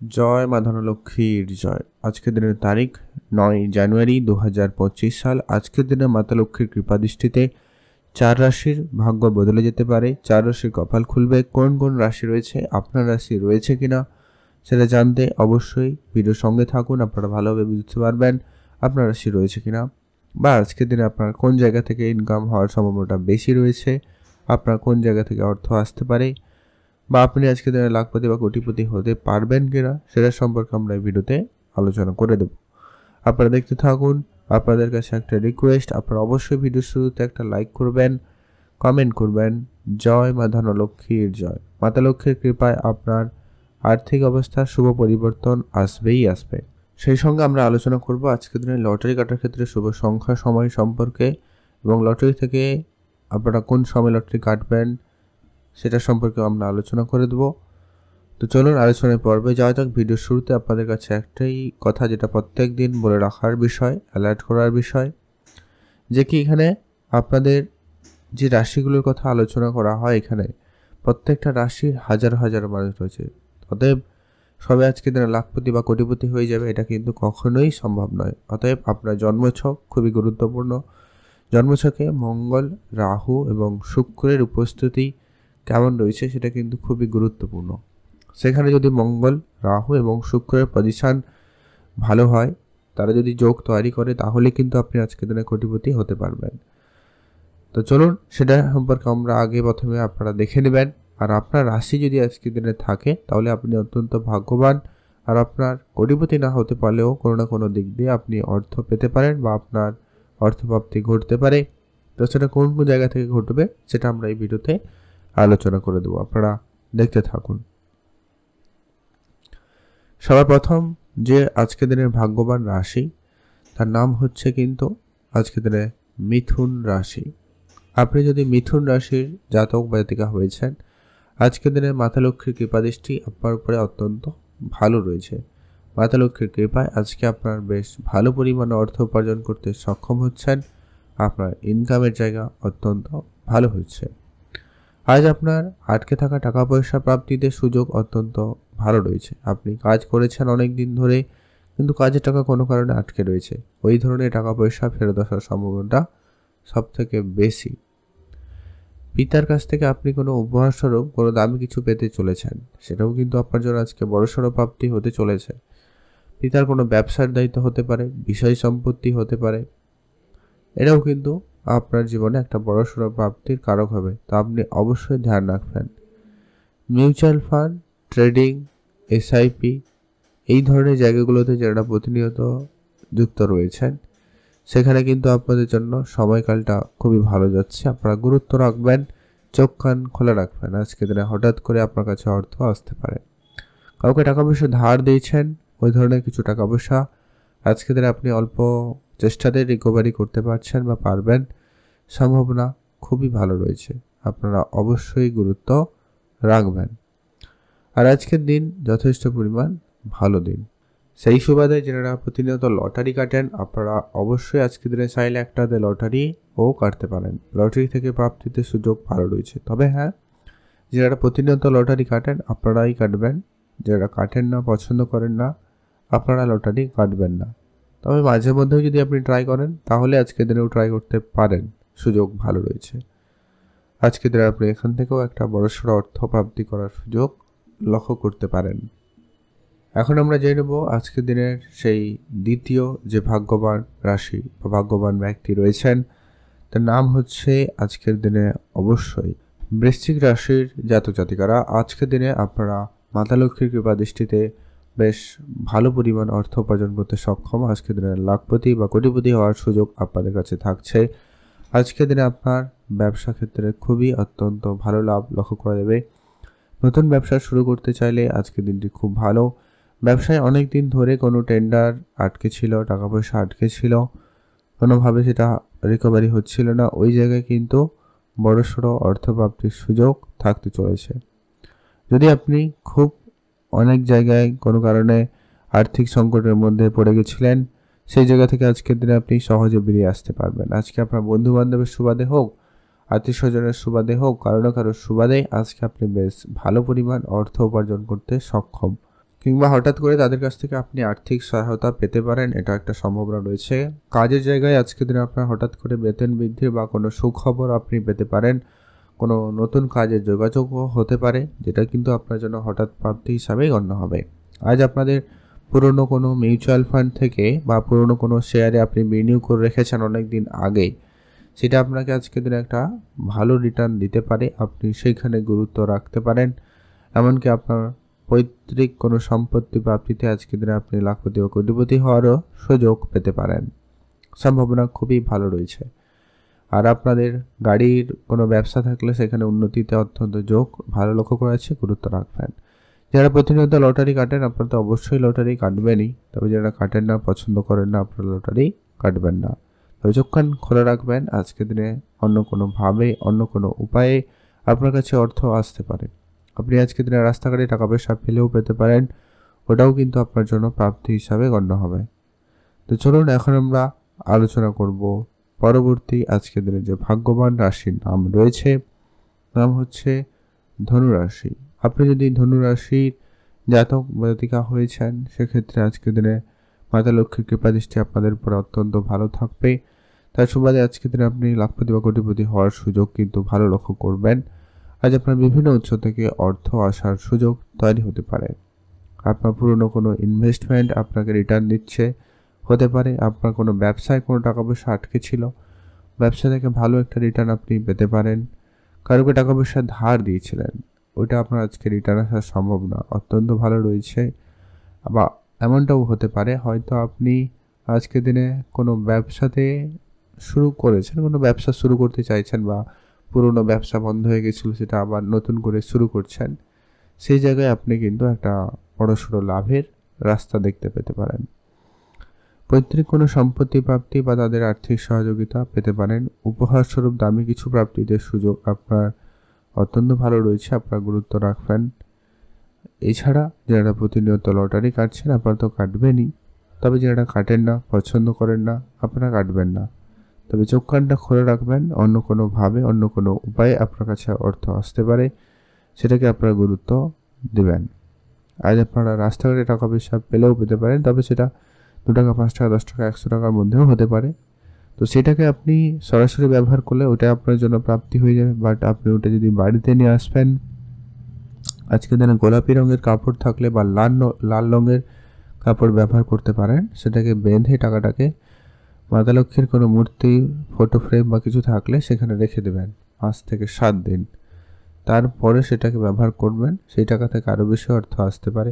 জয় মা ধনলক্ষ্মীর জয়। আজকের দিনের তারিখ 9 জানুয়ারি 2025 সাল। আজকের দিনে মাতা লক্ষ্মীর কৃপা দৃষ্টিতে 4 রাশির ভাগ্য বদলে যেতে পারে। 4 রাশির কপাল খুলবে। কোন কোন রাশি রয়েছে, আপনার রাশি রয়েছে কিনা সেটা জানতে অবশ্যই ভিডিওর সঙ্গে থাকুন। আপনারা ভালোভাবে বুঝতে পারবেন আপনার রাশি রয়েছে কিনা, বা আজকের দিনে আপনার কোন জায়গা থেকে ইনকাম হওয়ার সম্ভাবনাটা বেশি রয়েছে, আপনার কোন জায়গা থেকে অর্থ আসতে পারে, বা আপনি আজকে দিনে লাখপতি বা কোটিপতি হতে পারবেন কিনা সেটা সম্পর্কে আমরা এই ভিডিওতে আলোচনা করে দেব। আপনারা দেখতে থাকুন। আপনাদের কাছে একটা রিকোয়েস্ট, আপনারা অবশ্যই ভিডিওর শুরুতে একটা লাইক করবেন, কমেন্ট করবেন। জয় মা ধনলক্ষ্মীর জয়। মাতা লক্ষ্মীর কৃপায় আপনার আর্থিক অবস্থার শুভ পরিবর্তন আসবেই আসবে। সেই সঙ্গে আমরা আলোচনা করব আজকের দিনে লটারি কাটার ক্ষেত্রে শুভ সংখ্যা সময় সম্পর্কে, এবং লটারি থেকে আপনারা কোন সময় লটারি কাটবেন সেটা সম্পর্কে আমরা আলোচনা করে দেব। তো চলুন আলোচনায় পর্বে যাওয়া যাক। ভিডিওর শুরুতে আপনাদের কাছে একটাই কথা, যেটা প্রত্যেক দিন বলে রাখার বিষয়, অ্যালার্ট করার বিষয়, যে কি এখানে আপনাদের যে রাশিগুলোর কথা আলোচনা করা হয়, এখানে প্রত্যেকটা রাশির হাজার হাজার মানুষ রয়েছে। অতএব সবে আজকে দিনে লাখপতি বা কোটিপতি হয়ে যাবে এটা কিন্তু কখনোই সম্ভব নয়। অতএব আপনার জন্মছক খুবই গুরুত্বপূর্ণ। জন্মছকে মঙ্গল, রাহু এবং শুক্রের উপস্থিতি কেমন রয়েছে সেটা কিন্তু খুবই গুরুত্বপূর্ণ। সেখানে যদি মঙ্গল, রাহু এবং শুক্রের পজিশন ভালো হয়, তারা যদি যোগ তৈরি করে, তাহলে কিন্তু আপনি আজকের দিনে কোটিপতি হতে পারবেন। তো চলুন সেটা সম্পর্কে আমরা আগে প্রথমে আপনারা দেখে নেবেন। আর আপনার রাশি যদি আজকের দিনে থাকে তাহলে আপনি অত্যন্ত ভাগ্যবান। আর আপনার কোটিপতি না হতে পারলেও কোনো না কোনো দিক দিয়ে আপনি অর্থ পেতে পারেন, বা আপনার অর্থপ্রাপ্তি ঘটতে পারে। তো সেটা কোন কোন জায়গা থেকে ঘটবে সেটা আমরা এই ভিডিওতে আলোচনা করে দেবো। আপনারা দেখতে থাকুন। সবার প্রথম যে আজকের দিনের ভাগ্যবান রাশি, তার নাম হচ্ছে কিন্তু আজকের দিনে মিথুন রাশি। আপনি যদি মিথুন রাশির জাতক বা জাতিকা হয়েছেন, আজকের দিনে মাতা লক্ষ্মীর কৃপাদৃষ্টি আপনার উপরে অত্যন্ত ভালো রয়েছে। মাতা লক্ষ্মীর কৃপায় আজকে আপনার বেশ ভালো পরিমাণে অর্থ উপার্জন করতে সক্ষম হচ্ছেন। আপনার ইনকামের জায়গা অত্যন্ত ভালো হচ্ছে। আজ আপনার আটকে থাকা টাকা পয়সা প্রাপ্তিতে সুযোগ অত্যন্ত ভালো রয়েছে। আপনি কাজ করেছেন অনেক দিন ধরে, কিন্তু কাজের টাকা কোনো কারণে আটকে রয়েছে। ওই ধরনের টাকা পয়সা ফেরত আসার সম্ভাবনাটা সব থেকে বেশি। পিতার কাছ থেকে আপনি কোনো উপহারস্বরূপ কোনো দামি কিছু পেতে চলেছেন, সেটাও কিন্তু আপনার জন্য আজকে বড়সড় প্রাপ্তি হতে চলেছে। পিতার কোনো ব্যবসার দায়িত্ব হতে পারে, বিষয় সম্পত্তি হতে পারে, এটাও কিন্তু আপনার জীবনে একটা বড়সড় প্রাপ্তির কারক হবে। তা আপনি অবশ্যই ধ্যান রাখবেন। মিউচুয়াল ফান্ড, ট্রেডিং, এসআইপি, এই ধরনের জায়গাগুলোতে যারা প্রতিনিয়ত যুক্ত রয়েছেন, সেখানে কিন্তু আপনাদের জন্য সময়কালটা খুবই ভালো যাচ্ছে। আপনারা গুরুত্ব রাখবেন, চোখ কান খোলা রাখবেন। আজকে দিনে হঠাৎ করে আপনার কাছে অর্থ আসতে পারে। কাউকে টাকা পয়সা ধার দিয়েছেন, ওই ধরনের কিছু টাকা পয়সা আজকে দিনে আপনি অল্প চেষ্টাতে রিকভারি করতে পারছেন বা পারবেন, সম্ভাবনা খুবই ভালো রয়েছে। আপনারা অবশ্যই গুরুত্ব রাখবেন। আর আজকের দিন যথেষ্ট পরিমাণ ভালো দিন। সেই সুবাদে যারা প্রতিনিয়ত লটারি কাটেন, আপনারা অবশ্যই আজকের দিনে চাইলে একটা লটারিও কাটতে পারেন। লটারি থেকে প্রাপ্তিতে সুযোগ ভালো রয়েছে। তবে হ্যাঁ, যারা প্রতিনিয়ত লটারি কাটেন আপনারাই কাটবেন। যারা কাটেন না, পছন্দ করেন না, আপনারা লটারি কাটবেন না। তবে মাঝে মধ্যেও যদি আপনি ট্রাই করেন তাহলে আজকের দিনেও ট্রাই করতে পারেন, সুযোগ ভালো রয়েছে। আজকের দিনে আপনি এখান থেকেও একটা বড়সড় অর্থ প্রাপ্তি করার সুযোগ লক্ষ্য করতে পারেন। এখন আমরা জেনে নেব আজকের দিনের সেই দ্বিতীয় যে ভাগ্যবান রাশি বা ভাগ্যবান ব্যক্তি রয়েছেন, তার নাম হচ্ছে আজকের দিনে অবশ্যই বৃশ্চিক রাশির জাতক জাতিকারা। আজকের দিনে আপনারা মাতা লক্ষ্মীর কৃপা দৃষ্টিতে বেশ ভালো পরিমাণ অর্থ উপার্জন করতে সক্ষম। আজকের দিনে লাখপতি বা কোটিপতি হওয়ার সুযোগ আপনাদের কাছে থাকছে। আজকের দিনে আপনার ব্যবসা ক্ষেত্রে খুবই অত্যন্ত ভালো লাভ লক্ষ্য করা যাবে। নতুন ব্যবসা শুরু করতে চাইলে আজকের দিনটি খুব ভালো। ব্যবসায় অনেক দিন ধরে কোনো টেন্ডার আটকে ছিল, টাকা পয়সা আটকে ছিল, কোনোভাবে সেটা রিকভারি হচ্ছিল না, ওই জায়গায় কিন্তু বড়সড় অর্থপ্রাপ্তির সুযোগ থাকতে চলেছে। যদি আপনি খুব অনেক জায়গায় কোনো কারণে আর্থিক সংকটের মধ্যে পড়ে গেছিলেন, সেই জায়গা থেকে আজকের দিনে আপনি সহজে বেরিয়ে আসতে পারবেন। আজকে আপনার বন্ধু বান্ধবের সুবাদে হোক, আত্মীয় স্বজনের সুবাদে হোক, কারো না কারোর সুবাদে আজকে আপনি বেশ ভালো পরিমাণ অর্থ উপার্জন করতে সক্ষম। কিংবা হঠাৎ করে তাদের কাছ থেকে আপনি আর্থিক সহায়তা পেতে পারেন, এটা একটা সম্ভাবনা রয়েছে। কাজের জায়গায় আজকের দিনে আপনার হঠাৎ করে বেতন বৃদ্ধি বা কোনো সুখবর আপনি পেতে পারেন। কোনো নতুন কাজের যোগাযোগও হতে পারে, যেটা কিন্তু আপনার জন্য হঠাৎ প্রাপ্তি হিসাবেই গণ্য হবে। আজ আপনাদের পুরনো কোনো মিউচুয়াল ফান্ড থেকে বা পুরনো কোনো শেয়ারে আপনি বিনিয়োগ করে রেখেছেন অনেক দিন আগেই, সেটা আপনাকে আজকের দিনে একটা ভালো রিটার্ন দিতে পারে। আপনি সেইখানে গুরুত্ব রাখতে পারেন। এমনকি আপনার পৈতৃক কোনো সম্পত্তি প্রাপ্তিতে আজকের দিনে আপনি লাখপতি ও কোটিপতি হওয়ারও সুযোগ পেতে পারেন। সম্ভাবনা খুবই ভালো রয়েছে। আর আপনাদের গাড়ির কোনো ব্যবসা থাকলে সেখানে উন্নতিতে অত্যন্ত যোগ ভালো লক্ষ্য করা যাচ্ছে, গুরুত্ব রাখবেন। যারা প্রতিনিয়ত লটারি কাটেন আপনারা তো অবশ্যই লটারি কাটবেনই, তবে যারা কাটেন না, পছন্দ করেন না, আপনারা লটারি কাটবেন না। তবে চোখ কান খোলা রাখবেন। আজকের দিনে অন্য কোনোভাবে, অন্য কোনো উপায়ে আপনার কাছে অর্থ আসতে পারে। আপনি আজকের দিনে রাস্তাঘাটে টাকা পয়সা ফেলেও পেতে পারেন, ওটাও কিন্তু আপনার জন্য প্রাপ্তি হিসাবে গণ্য হবে। তো চলুন এখন আমরা আলোচনা করব পরবর্তী আজকের দিনে যে ভাগ্যবান রাশির নাম রয়েছে, নাম হচ্ছে ধনুরাশি। আপনি যদি ধনুরাশির জাতক জাতিকা হয়েছেন, সেক্ষেত্রে আজকের দিনে মাতা লক্ষ্মীর কৃপাদৃষ্টি আপনাদের উপর অত্যন্ত ভালো থাকবে। তার সুবাদে আজকের দিনে আপনি লাখপতি বা কোটিপতি হওয়ার সুযোগ কিন্তু ভালো লক্ষ্য করবেন। আজ আপনার বিভিন্ন উৎস থেকে অর্থ আসার সুযোগ তৈরি হতে পারে। আপনার পুরনো কোনো ইনভেস্টমেন্ট আপনাকে রিটার্ন দিচ্ছে, হতে পারে আপনার কোনো ব্যবসায় কোনো টাকা পয়সা আটকে ছিল, ব্যবসা থেকে ভালো একটা রিটার্ন আপনি পেতে পারেন। কারোকে টাকা পয়সা ধার দিয়েছিলেন, ওইটা আপনার আজকে রিটার্ন আসার সম্ভাবনা অত্যন্ত ভালো রয়েছে। বা এমনটাও হতে পারে হয়তো আপনি আজকের দিনে কোনো ব্যবসাতে শুরু করেছেন, কোনো ব্যবসা শুরু করতে চাইছেন, বা পুরনো ব্যবসা বন্ধ হয়ে গেছিলো সেটা আবার নতুন করে শুরু করছেন। সেই জায়গায় আপনি কিন্তু একটা বড়সড় লাভের রাস্তা দেখতে পেতে পারেন। পৈতৃক কোনো সম্পত্তি প্রাপ্তি বা তাদের আর্থিক সহযোগিতা পেতে পারেন। উপহার স্বরূপ দামি কিছু প্রাপ্তিদের সুযোগ আপনার অত্যন্ত ভালো রয়েছে, আপনার গুরুত্ব রাখবেন। এছাড়া যারা প্রতিনিয়ত লটারি কাটছেন আপনারা তো কাটবেনই, তবে যারা কাটেন না, পছন্দ করেন না, আপনারা কাটবেন না। তবে চোখ কানটা খোলা রাখবেন, অন্য কোনোভাবে, অন্য কোনো উপায়ে আপনার কাছে অর্থ আসতে পারে, সেটাকে আপনারা গুরুত্ব দেবেন। আজ আপনারা রাস্তাঘাটে টাকা পয়সা পেলেও পেতে পারেন, তবে সেটা 2 টাকা, 5 টাকা, 10 টাকা, 100 টাকার মধ্যেও হতে পারে। তো সেটাকে আপনি সরাসরি ব্যবহার করলে ওটা আপনার জন্য প্রাপ্তি হয়ে যাবে। বাট আপনি ওটা যদি বাড়িতে নিয়ে আসবেন, আজকের দিনে গোলাপি রঙের কাপড় থাকলে বা লাল রঙের কাপড় ব্যবহার করতে পারেন, সেটাকে বেঁধে টাকাটাকে মাতা লক্ষ্মীর কোনো মূর্তি, ফটো ফ্রেম বা কিছু থাকলে সেখানে রেখে দেবেন 5 থেকে 7 দিন। তারপরে সেটাকে ব্যবহার করবেন। সেই টাকা থেকে আরও বেশি অর্থ আসতে পারে।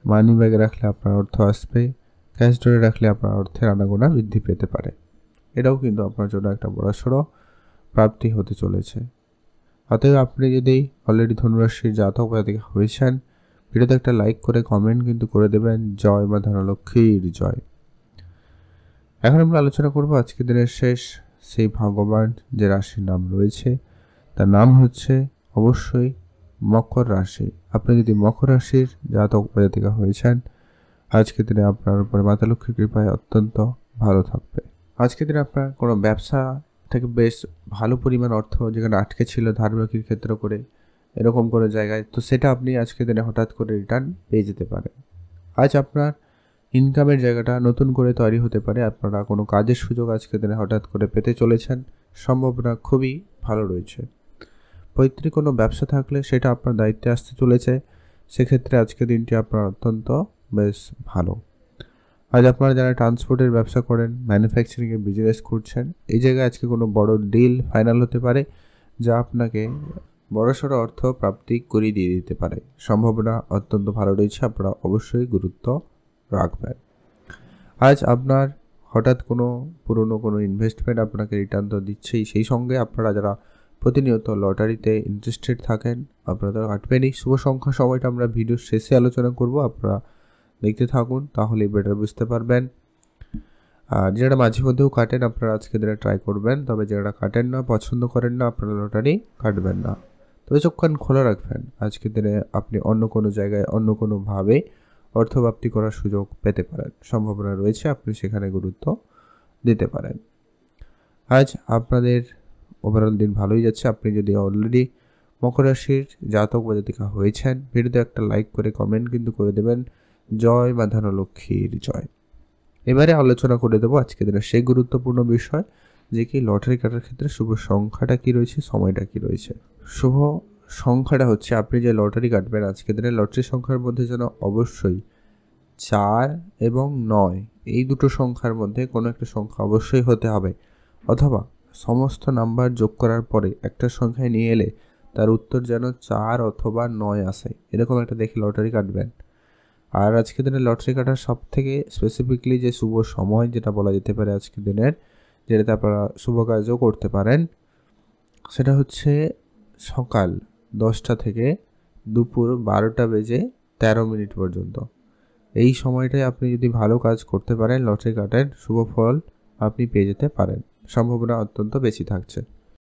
মানি ব্যাগে রাখলে আপনার অর্থ আসবে, ক্যাশ ড্রয়ে রাখলে আপনার অর্থের আনাগোনা বৃদ্ধি পেতে পারে। এটাও কিন্তু আপনার জন্য একটা বড়সড় প্রাপ্তি হতে চলেছে। অতএব আপনি যদি অলরেডি ধনুরাশির জাতক জাতিকা হয়েছেন, ভিডিওতে একটা লাইক করে কমেন্ট কিন্তু করে দেবেন, জয় মা ধনলক্ষ্মীর জয়। এখন আমরা আলোচনা করব আজকের দিনের শেষ সেই ভাগ্যবান যে রাশির নাম রয়েছে, তার নাম হচ্ছে অবশ্যই মকর রাশি। আপনি যদি মকর রাশির জাতক জাতিকা হয়েছেন, আজকের দিনে আপনার উপরে মাতা লক্ষ্মীর কৃপায় অত্যন্ত ভালো থাকবে। আজকের দিনে আপনার কোনো ব্যবসা থেকে বেশ ভালো পরিমাণ অর্থ যেখানে আটকে ছিল ধার বাকির ক্ষেত্র করে, এরকম কোনো জায়গায়, তো সেটা আপনি আজকের দিনে হঠাৎ করে রিটার্ন পেয়ে যেতে পারেন। আজ আপনার ইনকামের জায়গাটা নতুন করে তৈরি হতে পারে। আপনারা কোনো কাজের সুযোগ আজকের দিনে হঠাৎ করে পেতে চলেছেন, সম্ভাবনা খুবই ভালো রয়েছে। পৈতৃক কোনো ব্যবসা থাকলে সেটা আপনার দায়িত্বে আসতে চলেছে, সেক্ষেত্রে আজকের দিনটি আপনার অত্যন্ত বেশ ভালো। আজ আপনারা যারা ট্রান্সপোর্টের ব্যবসা করেন, ম্যানুফ্যাকচারিংয়ে বিজনেস করছেন, এই জায়গায় আজকে কোনো বড় ডিল ফাইনাল হতে পারে, যা আপনাকে বড়সড় অর্থ প্রাপ্তি করিয়ে দিয়ে দিতে পারে। সম্ভাবনা অত্যন্ত ভালো রয়েছে, আপনারা অবশ্যই গুরুত্ব রাখবেন। আজ আপনার হঠাৎ কোনো পুরনো কোনো ইনভেস্টমেন্ট আপনাকে রিটার্ন তো দিচ্ছেই, সেই সঙ্গে আপনারা যারা প্রতিনিয়ত লটারিতে ইন্টারেস্টেড থাকেন, আপনারা তো কাটবেনই। শুভ সংখ্যা সময়টা আমরা ভিডিওর শেষে আলোচনা করব, আপনারা দেখতে থাকুন, তাহলেই বেটার বুঝতে পারবেন। আর যারা মাঝে মধ্যেও কাটেন আপনারা আজকে দিনে ট্রাই করবেন, তবে যারা কাটেন না, পছন্দ করেন না, আপনারা লটারি কাটবেন না। তবে চোখ কান খোলা রাখবেন, আজকের দিনে আপনি অন্য কোনো জায়গায় অন্য কোনোভাবে অর্থপ্রাপ্তি করার সুযোগ পেতে পারেন। সম্ভাবনা রয়েছে, আপনি সেখানে গুরুত্ব দিতে পারেন। আজ আপনাদের ওভারঅল দিন ভালোই যাচ্ছে। আপনি যদি অলরেডি মকর রাশির জাতক বা জাতিকা হয়েছেন, ভিডিওতে একটা লাইক করে কমেন্ট কিন্তু করে দেবেন, জয় মা ধনলক্ষ্মীর জয়। এবারে আলোচনা করে দেবো আজকে দিনের সেই গুরুত্বপূর্ণ বিষয় যে কি লটারি কাটার ক্ষেত্রে শুভ সংখ্যাটা কি রয়েছে, সময়টা কি রয়েছে। শুভ সংখ্যাটা হচ্ছে, আপনি যে লটারি কাটবেন আজকে দিনে লটারি সংখ্যার মধ্যে যেন অবশ্যই 4 এবং 9 এই দুটো সংখ্যার মধ্যে কোনো একটা সংখ্যা অবশ্যই হতে হবে, অথবা সমস্ত নাম্বার যোগ করার পরে একটা সংখ্যায় নিয়ে এলে তার উত্তর যেন 4 অথবা 9 আসে, এরকম একটা দেখে লটারি কাটবেন। আর আজকে দিনে লটারি কাটার সব থেকে স্পেসিফিকলি যে শুভ সময় যেটা বলা যেতে পারে আজকে দিনের, যেটাতে আপনারা শুভ কাজও করতে পারেন, সেটা হচ্ছে সকাল 10টা থেকে দুপুর 12টা বেজে 13 মিনিট পর্যন্ত। এই সময়টায় আপনি যদি ভালো কাজ করতে পারেন লটারি কাটের শুভ ফল আপনি পেয়ে যেতে পারেন, সম্ভাবনা অত্যন্ত বেশি থাকছে।